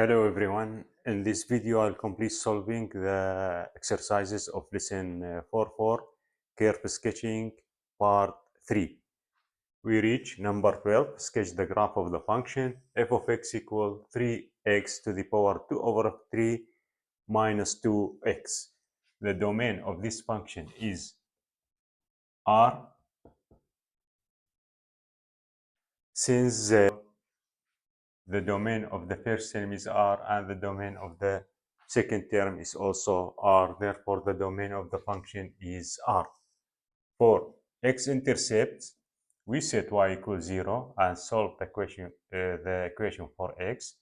Hello everyone. In this video, I'll complete solving the exercises of lesson 4.4 curve sketching part 3. We reach number 12. Sketch the graph of the function f of x equal 3x to the power 2 over 3 minus 2x. The domain of this function is R. Since the domain of the first term is R and the domain of the second term is also R. Therefore, the domain of the function is R. For x-intercept, we set y equals 0 and solve the equation for x.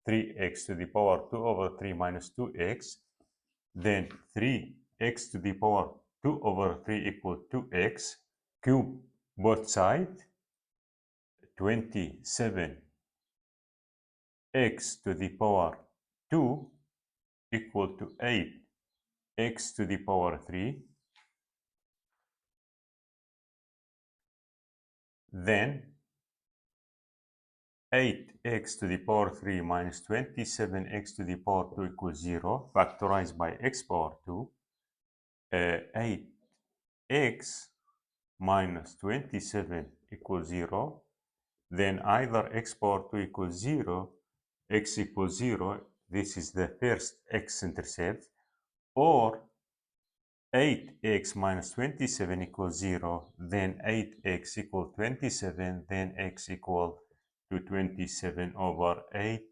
3x to the power 2 over 3 minus 2x. Then 3x to the power 2 over 3 equals 2x. Cube both sides. 27 x to the power 2 equal to 8 x to the power 3. Then 8x to the power 3 minus 27x to the power 2 equals 0, factorized by x power 2. 8x minus 27 equals 0. Then either x power 2 equals 0, x equals 0, this is the first x-intercept, or 8x minus 27 equals 0, then 8x equal 27, then x equal to 27 over 8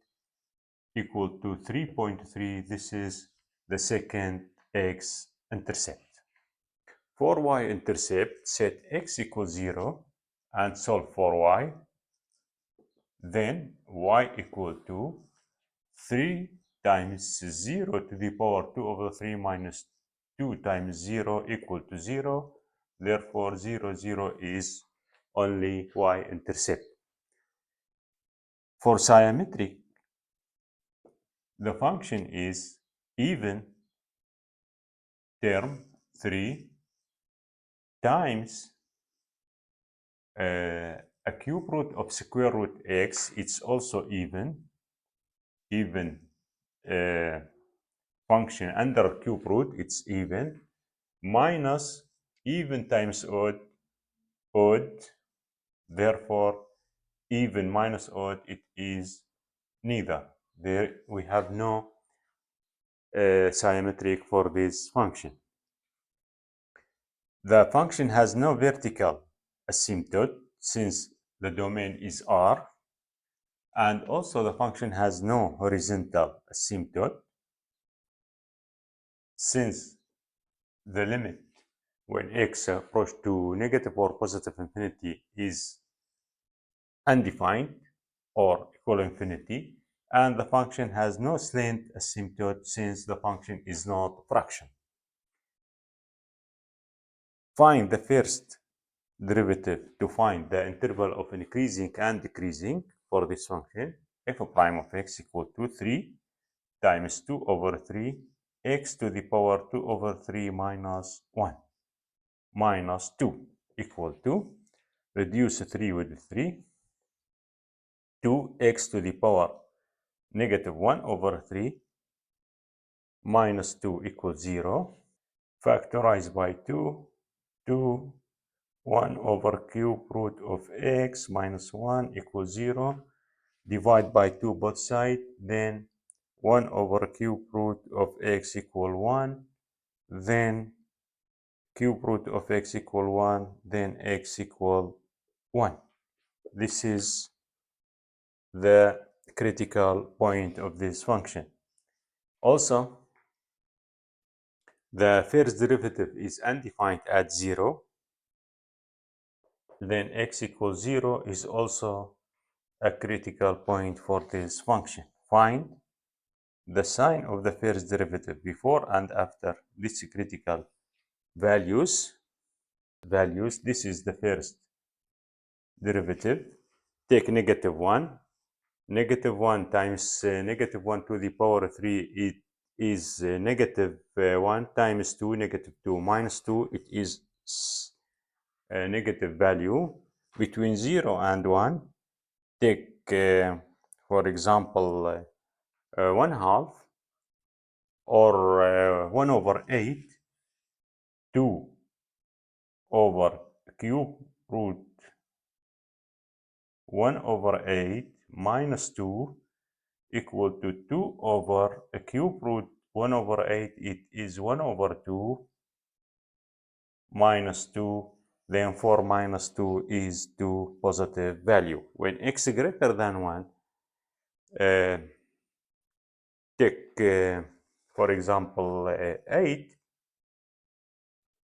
equal to 3.3. This is the second x-intercept. For y-intercept, set x equals 0 and solve for y. Then y equal to 3 times 0 to the power 2 over 3 minus 2 times 0 equal to 0. Therefore, 0, 0 is only y-intercept. For symmetric, the function is even term 3 times a cube root of square root x. It's also even function under cube root, it's even, minus even times odd, therefore even minus odd, it is neither. There we have no symmetric for this function. The function has no vertical asymptote since the domain is R, and also the function has no horizontal asymptote since the limit when x approach to negative or positive infinity is undefined or equal infinity, and the function has no slant asymptote since the function is not a fraction. Find the first derivative to find the interval of increasing and decreasing for this function. F prime of x equal to 3 times 2 over 3 x to the power 2 over 3 minus 1 minus 2 equal to, reduce 3 with 3, 2x to the power negative 1 over 3 minus 2 equals 0, factorize by 2, 2, 1 over cube root of x minus 1 equals 0, divide by 2 both sides, then 1 over cube root of x equal 1, then cube root of x equal 1, then x equal 1. This is the critical point of this function. Also, the first derivative is undefined at 0. Then x equals 0 is also a critical point for this function. Find the sign of the first derivative before and after these critical values. This is the first derivative. Take negative 1. Negative 1 times negative 1 to the power 3, it is negative 1 times 2, negative 2 minus 2, it is a negative value. Between 0 and 1, take, for example, 1/2 or 1 over 8 2 over cube root 1 over 8 minus 2 equal to 2 over a cube root 1 over 8. It is 1 over 2 minus 2. Then 4 minus 2 is 2 positive value. When x greater than 1, take, for example, 8,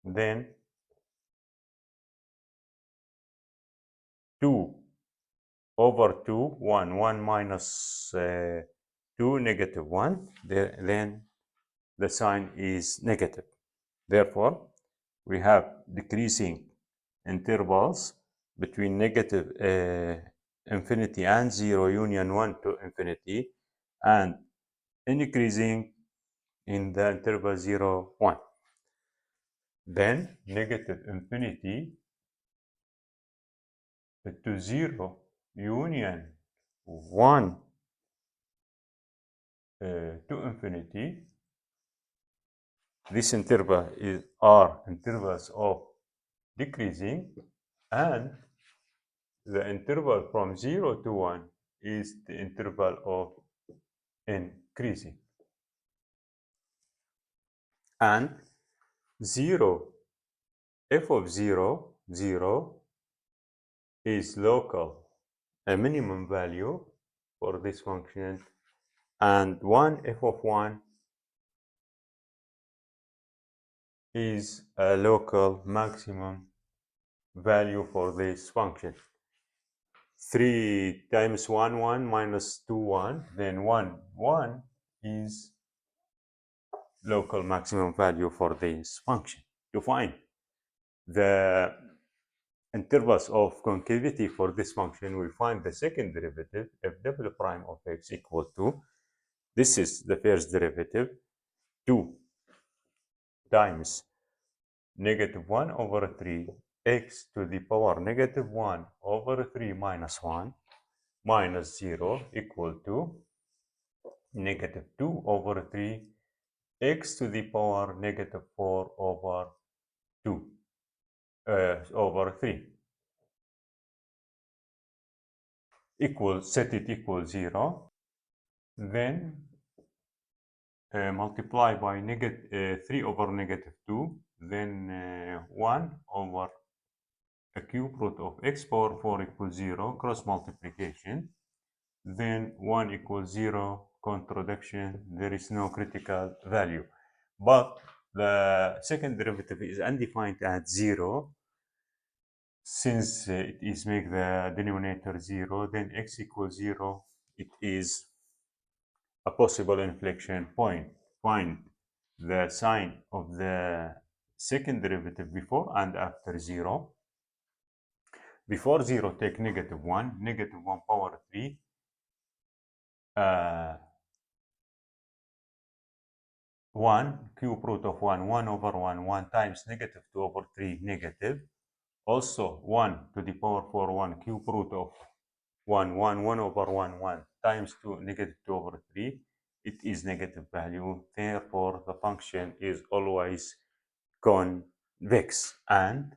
then 2 over 2, 1 minus 2, negative 1, then the sign is negative. Therefore, we have decreasing intervals between negative infinity and 0 union 1 to infinity, and increasing in the interval 0, 1. Then negative infinity to 0 union 1 to infinity. This interval are intervals of decreasing, and the interval from 0 to 1 is the interval of increasing. And 0, f of 0, 0 is local, a minimum value for this function, and 1, f of 1 is a local maximum value for this function. 3 times 1, 1 minus 2, 1, then 1, 1 is local maximum value for this function. To find the intervals of concavity for this function, we find the second derivative, f double prime of x equal to, this is the first derivative, 2 times negative 1 over 3 x to the power negative 1 over 3 minus 1 minus 0 equal to negative 2 over 3 x to the power negative 4 over 2 over 3 set it equal 0. Then multiply by 3 over negative 2, then 1 over a cube root of x power 4 equals 0, cross multiplication, then 1 equals 0, contradiction, there is no critical value. But the second derivative is undefined at 0. Since it is make the denominator 0, then x equals 0, it is a possible inflection point. Find the sign of the second derivative before and after 0. Before 0, take negative 1, negative 1 power 3, 1 cube root of 1, 1 over 1, 1 times negative 2 over 3, negative. Also 1 to the power 4, 1 cube root of 1, 1, 1 over 1, 1 times 2, negative 2 over 3. It is negative value. Therefore, the function is always convex. And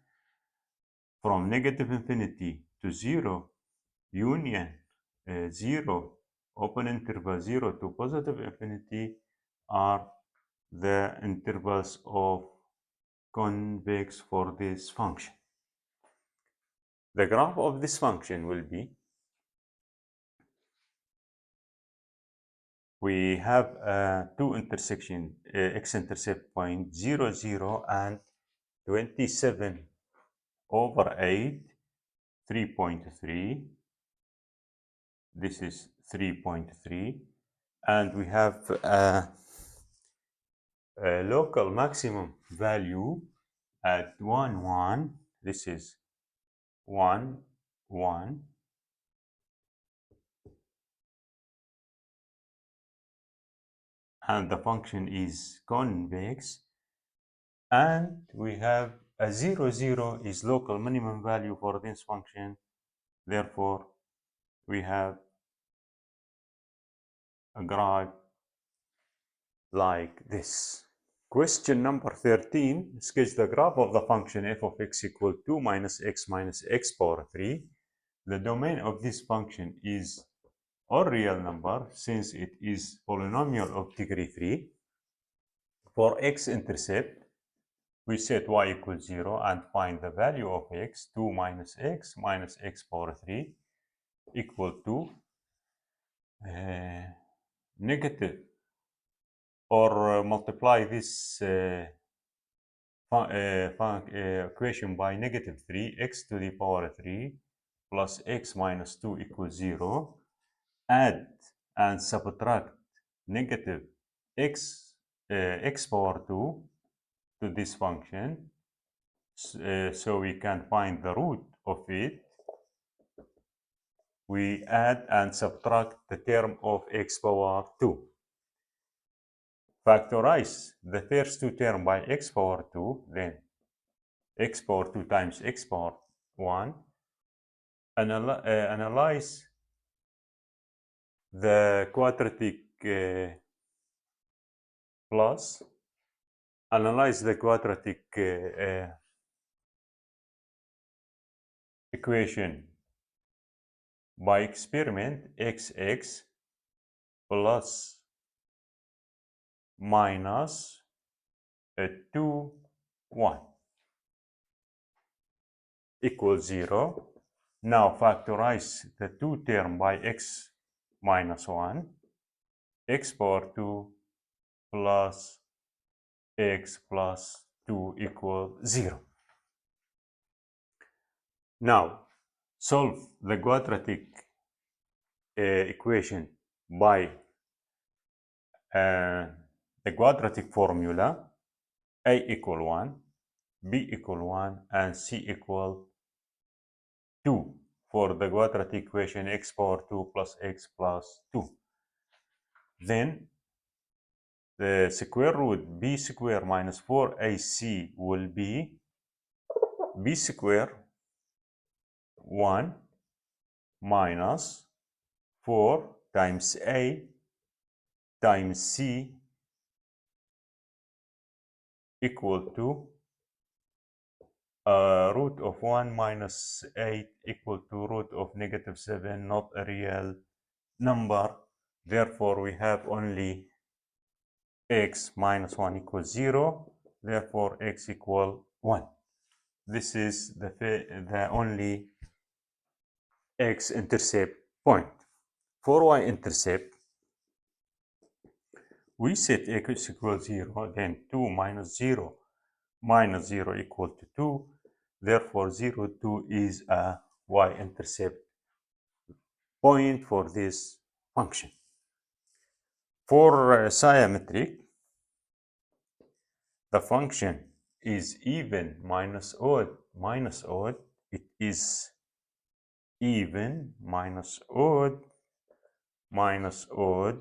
from negative infinity to 0, union 0, open interval 0 to positive infinity are the intervals of convex for this function. The graph of this function will be, we have two intersection x-intercept point 0, 0 and 27 over 8, 3.3. This is 3.3, and we have a local maximum value at 1, 1. This is 1, 1. And the function is convex. And we have a 0, 0 is local minimum value for this function. Therefore, we have a graph like this. Question number 13, sketch the graph of the function f of x equal 2 minus x power 3. The domain of this function is all real number since it is polynomial of degree 3. For x-intercept, we set y equals 0 and find the value of x, 2 minus x power 3 equal to negative, or multiply this equation by negative 3, x to the power 3 plus x minus 2 equals 0. Add and subtract negative x power 2 to this function, so we can find the root of it. We add and subtract the term of x power 2. Factorize the first two terms by x power 2, then x power 2 times x power 1. Analyze the quadratic equation by experiment. X plus minus 2, 1 equals 0. Now factorize the two term by x minus 1, x power 2 plus x plus 2 equals 0. Now solve the quadratic equation by the quadratic formula: a equal 1, b equal 1, and c equal 2 for the quadratic equation x power 2 plus x plus 2. Then the square root b square minus 4ac will be b square 1 minus 4 times a times c equal to root of 1 minus 8 equal to root of negative 7, not a real number. Therefore, we have only x minus 1 equals 0. Therefore, x equal 1. This is the only x-intercept point. For y-intercept, we set x equals 0, then 2 minus 0 equal to 2. Therefore, 0, 2 is a y-intercept point for this function. For symmetric, the function is even minus odd minus odd. It is even minus odd minus odd,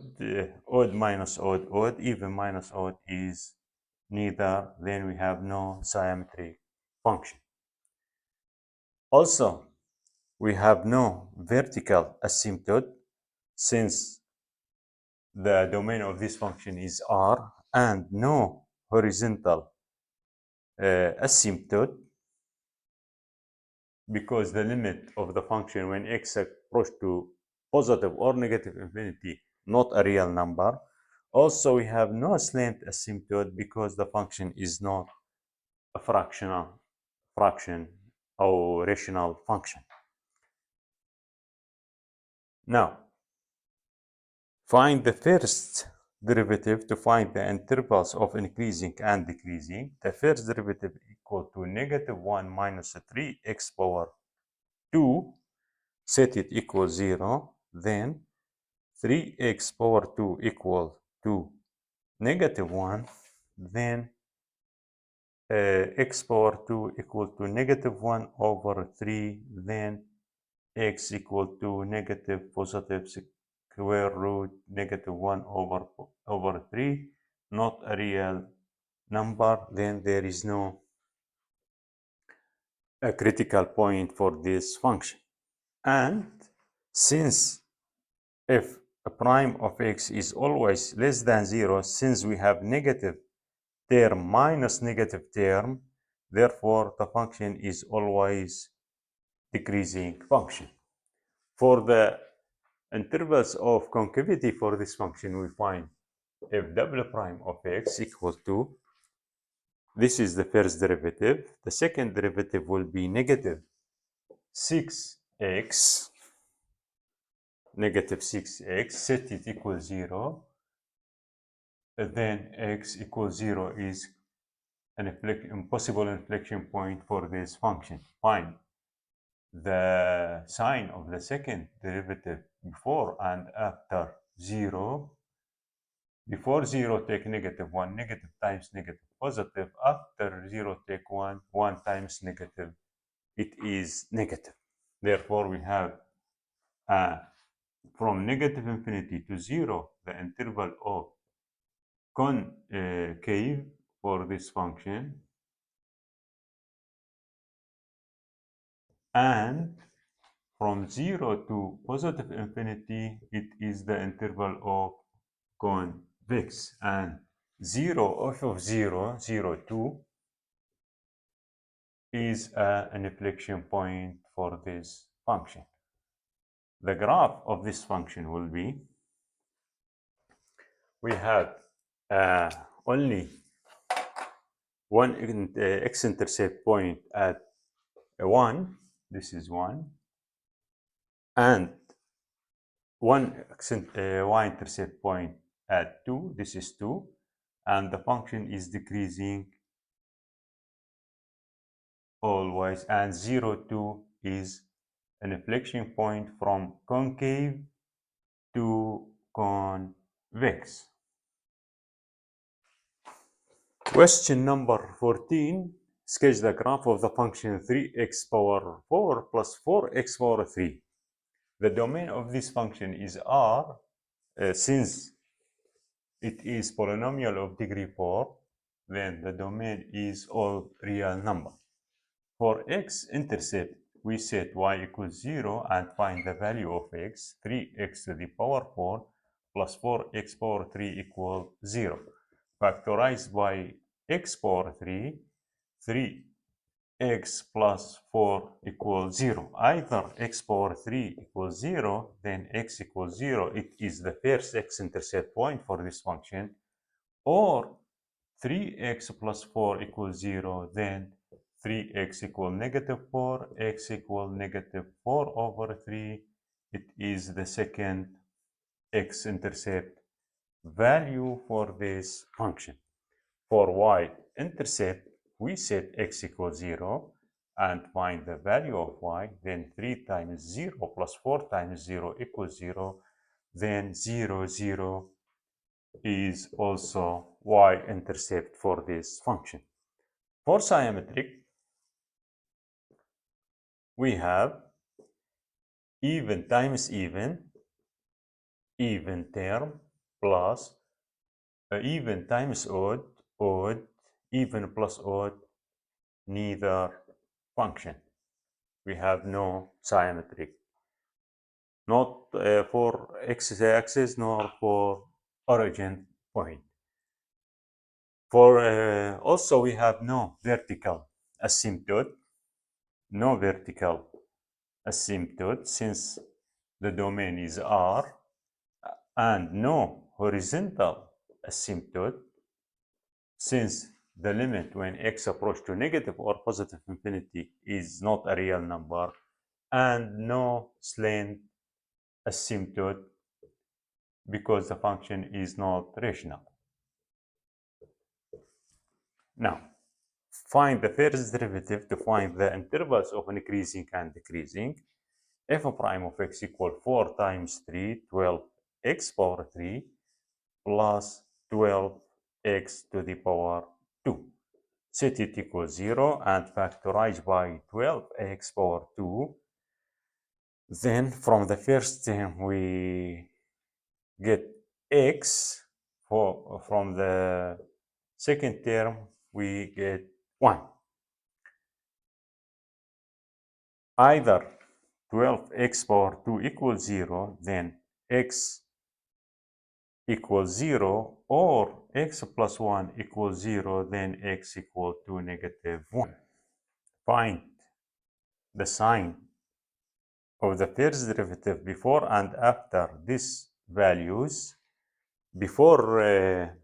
odd minus odd, odd, even minus odd is neither. Then we have no symmetric function. Also, we have no vertical asymptote since the domain of this function is R, and no horizontal asymptote, because the limit of the function when x approach to positive or negative infinity, not a real number. Also, we have no slant asymptote because the function is not a fraction or rational function. Now, find the first derivative to find the intervals of increasing and decreasing. The first derivative equal to negative 1 minus 3x power 2. Set it equals 0. Then 3x power 2 equal to negative 1. Then x power 2 equal to negative 1 over 3. Then x equal to negative positive square root negative 1 over 3, not a real number. Then there is no a critical point for this function. And since f a prime of x is always less than 0 since we have negative term minus negative term. Therefore, the function is always decreasing function. For the intervals of concavity for this function, we find f double prime of x equal to, this is the first derivative. The second derivative will be negative 6x, negative 6x, set it equals 0. Then x equals 0 is an impossible inflection point for this function. Find the sign of the second derivative before and after 0. Before 0, take negative 1, negative times negative positive. After 0, take 1, 1 times negative. It is negative. Therefore, we have from negative infinity to 0, the interval of concave for this function, and from 0 to positive infinity, it is the interval of convex, and 0 f of 0, 0, 2 is an inflection point for this function. The graph of this function will be, we have only one x-intercept point at 1, this is 1, and one y-intercept point at 2, this is 2, and the function is decreasing always, and 0, 2 is an inflection point from concave to convex. Question number 14. Sketch the graph of the function 3x power 4 plus 4x power 3. The domain of this function is R. Since it is polynomial of degree 4, then the domain is all real number. For x-intercept, we set y equals 0 and find the value of x. 3x to the power 4 plus 4x power 3 equals 0. Factorized by x power 3, 3x plus 4 equals 0. Either x power 3 equals 0, then x equals 0. It is the first x-intercept point for this function. Or 3x plus 4 equals 0, then 3x equal negative 4, x equal negative 4 over 3. It is the second x-intercept value for this function. For y-intercept, we set x equals 0 and find the value of y. Then 3 times 0 plus 4 times 0 equals 0. Then 0, 0 is also y-intercept for this function. For symmetric, we have even times even term, plus even times odd, even plus odd, neither function. We have no symmetric, not for x-axis nor for origin point. For also, we have no vertical asymptote, since the domain is R, and no horizontal asymptote since the limit when x approach to negative or positive infinity is not a real number, and no slant asymptote because the function is not rational. Now, find the first derivative to find the intervals of increasing and decreasing. F prime of x equal 4 times 3, 12x power 3 plus 12x to the power 2. Set it equals 0 and factorize by 12x power 2. Then from the first term we get x. From the second term we get 1. Either 12x power 2 equals 0, then x equals 0 or x plus 1 equals 0, then x equal to negative 1. Find the sign of the first derivative before and after these values. Before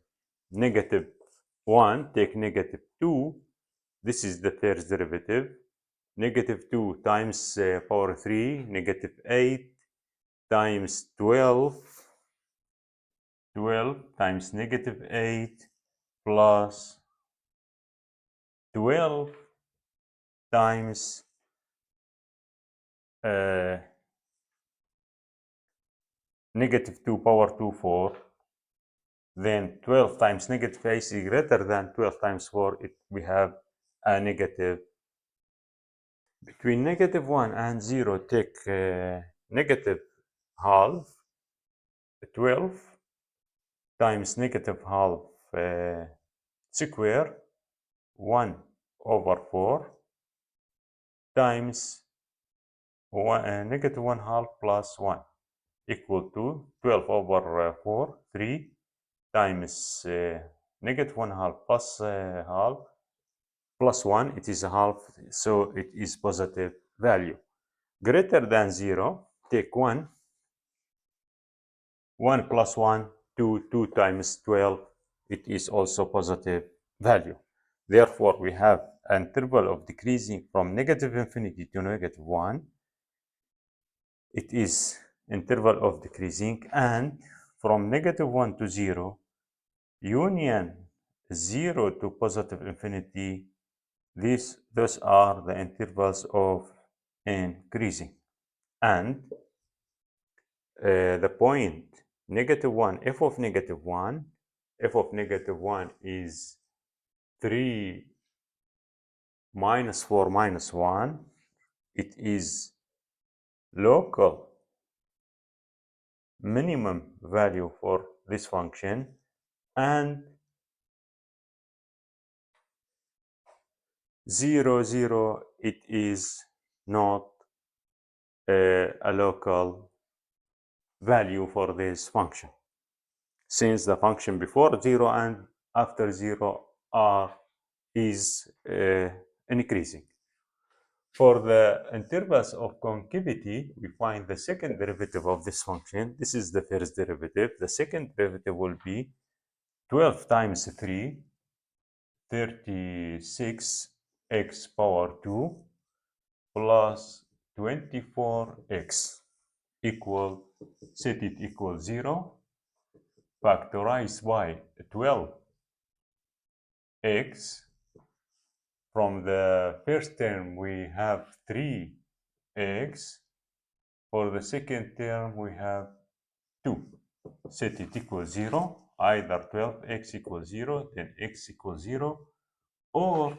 negative 1, take negative 2. This is the first derivative. Negative 2 times power 3, negative 8 times 12. 12 times negative 8 plus 12 times negative 2 power 2, 4. Then 12 times negative 8 is greater than 12 times 4. We have a negative. Between negative 1 and 0, take negative half. 12 times negative half square, 1 over 4, times negative 1 half plus 1, equal to 12 over 4, 3, times negative 1 half plus half, plus 1, it is a half, so it is positive value. Greater than 0, take 1. 1 plus 1, 2, 2 times 12, it is also positive value. Therefore, we have an interval of decreasing from negative infinity to negative 1. It is interval of decreasing, and from negative 1 to 0, union 0 to positive infinity, those are the intervals of increasing. And the point negative 1, f of negative 1, f of negative 1 is 3 minus 4 minus 1. It is local minimum value for this function, and 0, 0, it is not a local value for this function, since the function before 0 and after 0 is increasing. For the intervals of concavity, we find the second derivative of this function. This is the first derivative. The second derivative will be 12 times 3, 36 x power 2 plus 24x equal, set it equal 0, factorize by 12x. From the first term, we have 3x. For the second term, we have 2. Set it equals 0, either 12x equals 0, then x equals 0, or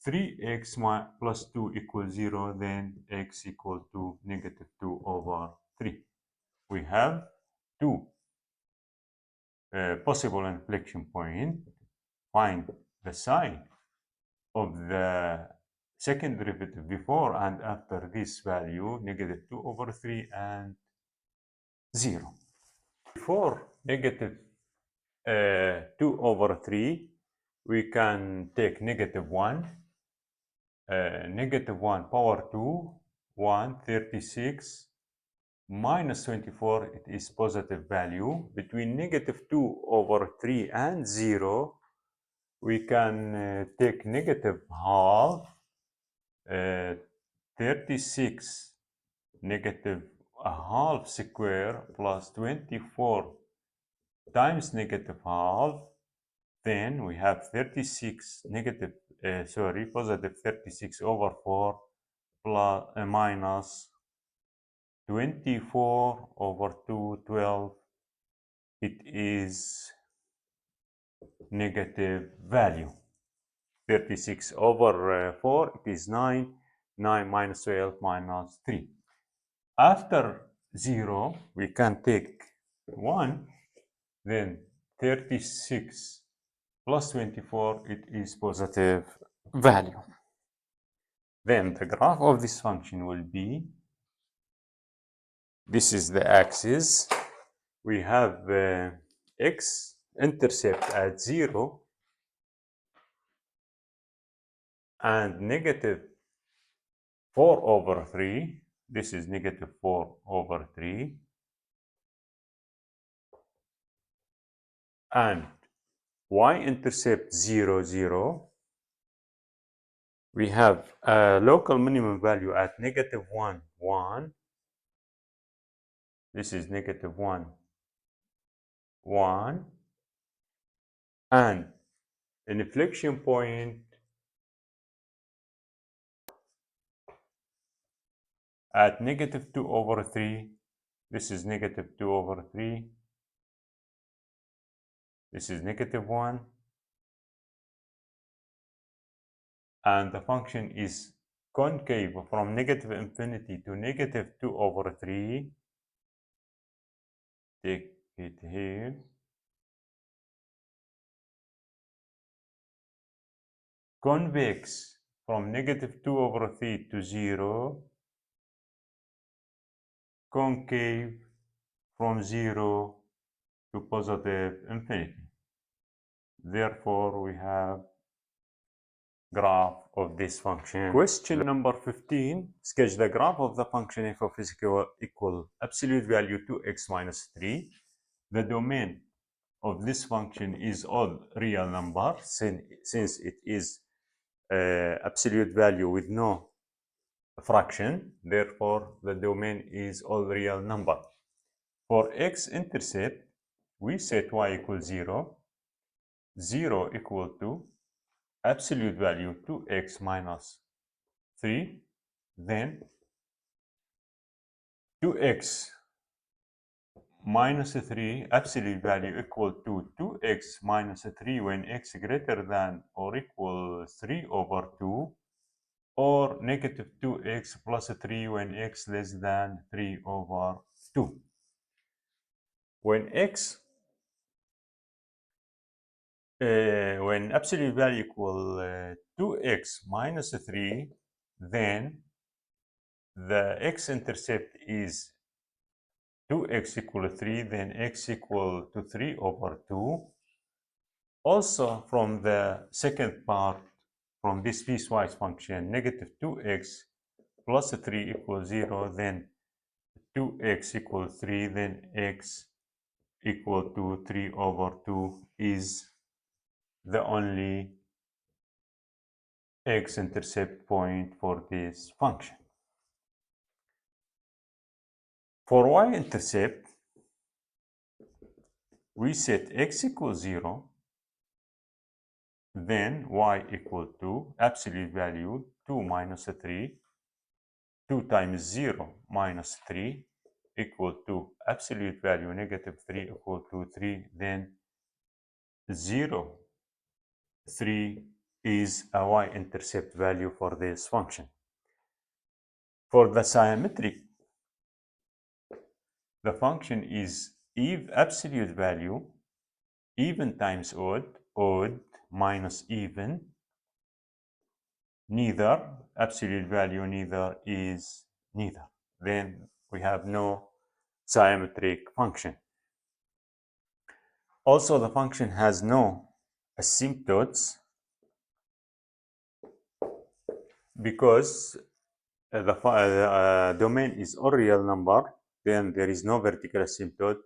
3x plus 2 equals 0, then x equal to negative 2 over 3. We have 2 possible inflection points. Find the sign of the second derivative before and after this value, negative 2 over 3 and 0. Before negative 2 over 3, we can take negative 1. Negative 1 power 2, 1, 36, minus 24, it is positive value. Between negative 2 over 3 and 0, we can take negative half, 36 negative a half square plus 24 times negative half. Then we have 36 negative, positive 36 over 4 plus minus 24 over 2, 12. It is negative value. 36 over 4, it is 9. 9 minus 12 minus 3. After 0, we can take 1. Then 36 plus 24, it is positive value. Then the graph of this function will be, this is the axis. We have x-intercept at 0 and negative 4 over 3. This is negative 4 over 3. And y-intercept 0, 0. We have a local minimum value at negative 1, 1. This is negative 1, 1. And an inflection point at negative 2 over 3. This is negative 2 over 3. This is negative 1. And the function is concave from negative infinity to negative 2 over 3. Take it here. Convex from negative 2 over 3 to 0. Concave from 0 to positive infinity. Therefore, we have graph of this function. Question number 15. Sketch the graph of the function f of x equal absolute value 2x minus 3. The domain of this function is all real number since it is absolute value with no fraction. Therefore, the domain is all real number. For x-intercept, we set y equals 0, 0 equal to absolute value 2x minus 3, then 2x minus 3 absolute value equal to 2x minus 3 when x greater than or equal 3 over 2, or negative 2x plus 3 when x less than 3 over 2. When when absolute value equal 2x minus 3, then the x-intercept is 2x equal to 3, then x equal to 3 over 2. Also, from the second part, from this piecewise function, negative 2x plus 3 equals 0, then 2x equals 3, then x equal to 3 over 2 is the only x-intercept point for this function. For y-intercept, we set x equals 0, then y equal to absolute value 2 minus 3, 2 times 0 minus 3 equal to absolute value negative 3 equal to 3, then 0, 3 is a y-intercept value for this function. For the symmetric, the function is absolute value even times odd, odd minus even, neither, absolute value neither is neither. Then we have no symmetric function. Also, the function has no asymptotes because the domain is all real number, then there is no vertical asymptote.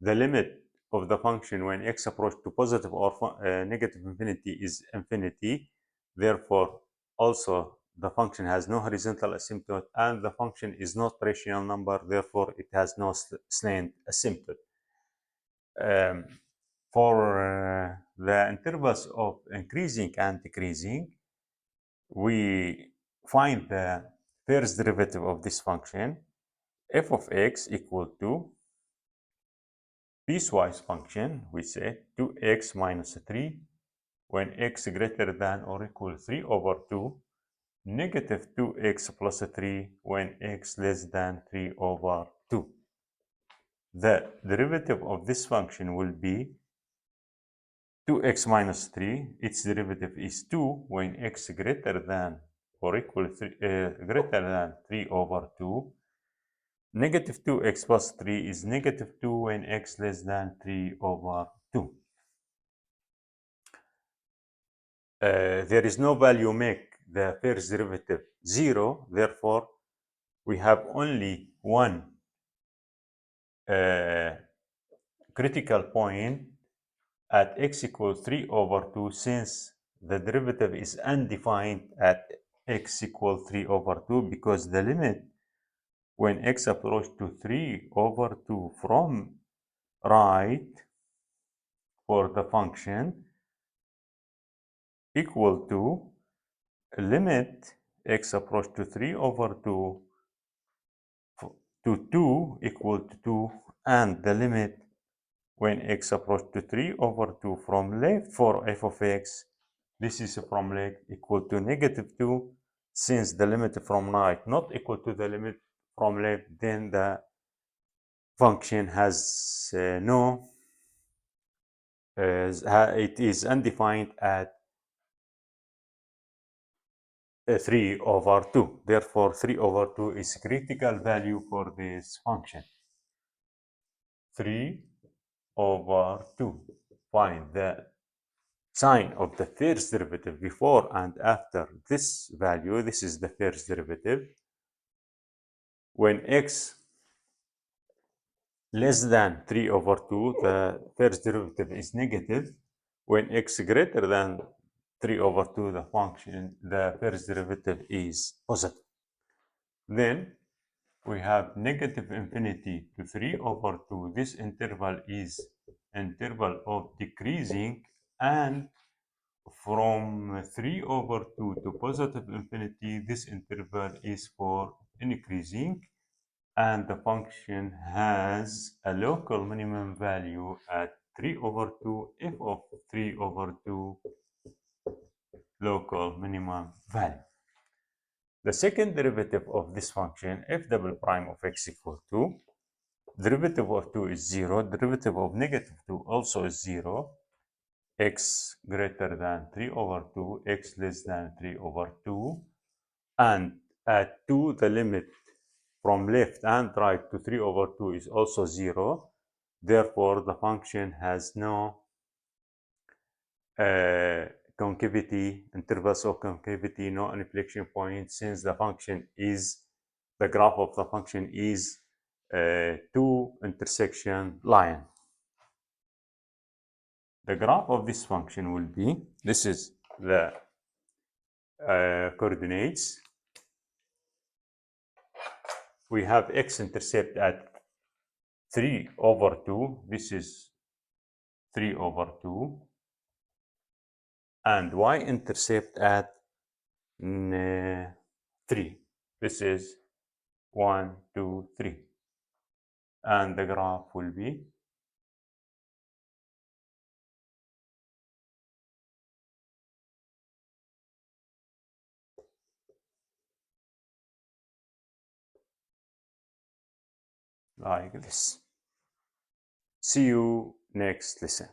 The limit of the function when x approaches to positive or negative infinity is infinity. Therefore, also the function has no horizontal asymptote, and the function is not rational number. Therefore, it has no slant asymptote. For the intervals of increasing and decreasing, we find the first derivative of this function, f of x equal to piecewise function, we say 2x minus 3 when x greater than or equal 3 over 2, negative 2x plus 3 when x less than 3 over 2. The derivative of this function will be 2x minus 3, its derivative is 2 when x greater than or equal 3, greater than 3 over 2. negative 2x plus 3 is negative 2 when x less than 3 over 2. There is no value make the first derivative 0, therefore we have only one critical point at x equals 3 over 2, since the derivative is undefined at x equals 3 over 2, because the limit when x approaches to 3 over 2 from right for the function equal to limit x approach to 3 over 2 to 2 equal to 2, and the limit when x approach to 3 over 2 from left for f of x, this is from left, equal to negative 2. Since the limit from right not equal to the limit from left, then the function has no, it is undefined at 3 over 2. Therefore, 3 over 2 is critical value for this function. 3 over 2. Find the sign of the first derivative before and after this value. This is the first derivative. When x less than 3 over 2, the first derivative is negative. When x greater than 3 over 2, the first derivative is positive. Then we have negative infinity to 3 over 2. This interval is interval of decreasing, and from 3 over 2 to positive infinity, this interval is for increasing, and the function has a local minimum value at 3 over 2 f of 3 over 2 local minimum value. The second derivative of this function, f double prime of x equal to, derivative of 2 is 0, derivative of negative 2 also is 0, x greater than 3 over 2, x less than 3 over 2, and at 2 the limit from left and right to 3 over 2 is also 0. Therefore, the function has no concavity, intervals of concavity, no inflection point, since the function is, the graph of the function is two intersection line. The graph of this function will be, this is the coordinates. We have x-intercept at 3 over 2. This is 3 over 2. And y-intercept at 3. This is 1, 2, 3. And the graph will be like this. See you next lesson.